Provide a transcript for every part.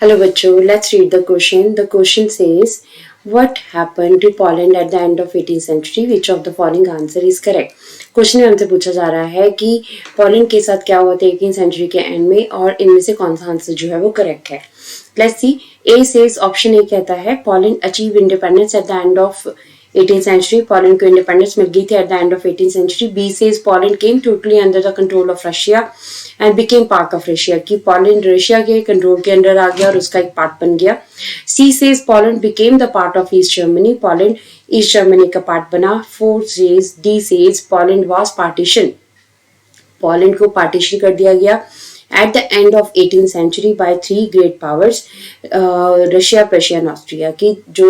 Hello, bachcho. Let's read the question. The question says, "What happened to Poland at the end of 18th century? Which of the following answer is correct?" Question में हमसे पूछा जा रहा है कि Poland के साथ क्या हुआ था 18th सेंचुरी के एंड में और इनमें से कौन सा आंसर जो है वो करेक्ट है. Let's see. A says option A कहता है Poland achieve independence at the end of 18th century. Poland को इंडिपेंडेंस मिल गई थी at the end of 18th century. B says Poland came totally under the control of Russia and became part of Russia. कि Poland Russia के control के under आ गया और उसका एक पार्ट बन गया. C says Poland became the part of East Germany. Poland east Germany का पार्ट बना. Four says D says Poland was partition. Poland को पार्टीशन कर दिया गया at the end of 18th century by three great powers, Russia, Prussia and Austria. की जो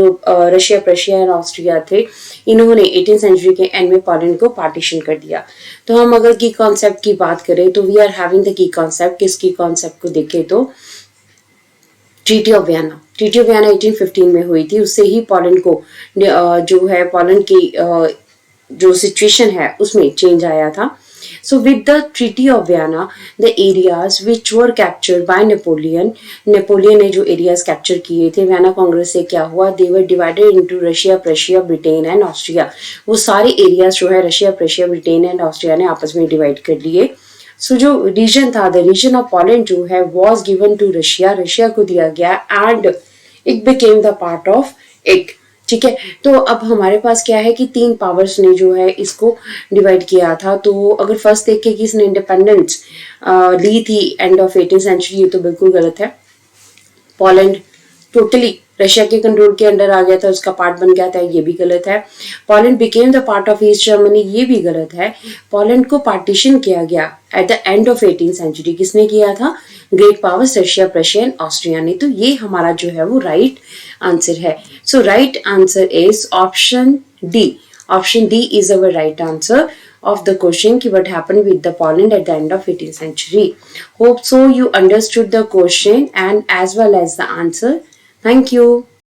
Russia, Prussia and Austria थे, इन्होंने 18th सेंचुरी के एंड में पोलैंड को पार्टीशन कर दिया. तो हम अगर की कॉन्सेप्ट की बात करें तो we are having the key concept. किस की कॉन्सेप्ट को देखें तो treaty of Vienna. Treaty of Vienna 1815 में हुई थी. उससे ही पोलैंड को जो है पोलैंड की जो सिचुएशन है उसमें चेंज आया था. So with the Treaty of Vienna, the areas which were captured by Napoleon ने जो areas capture किए थे वियना कांग्रेस से क्या हुआ, they were divided into Russia, Prussia, Britain and Austria. वो सारे areas जो है Russia, Prussia, Britain and Austria ने आपस में डिवाइड कर लिए. सो जो रीजन था, द रीजन ऑफ पोलैंड जो है was given to Russia. Russia को दिया गया and it became the part of it. ठीक है. तो अब हमारे पास क्या है कि तीन पावर्स ने जो है इसको डिवाइड किया था. तो अगर फर्स्ट देखे कि इसने इंडिपेंडेंस ली थी एंड ऑफ 18th सेंचुरी, ये तो बिल्कुल गलत है. पोलैंड टोटली रशिया के कंट्रोल के अंडर आ गया था, उसका पार्ट बन गया था, ये भी गलत है. Poland became the part of East Germany, ये भी गलत है. पोलैंड को पार्टीशन किया गया at the end of 18th century. किसने किया था? Great powers Russia, Prussia and Austria ने. तो ये हमारा जो है वो राइट आंसर है. So right answer is option D. Option D is our right answer of the question ki what happened with the Poland at the end of 18th century. Hope so you understood the question and as well as the answer. Thank you.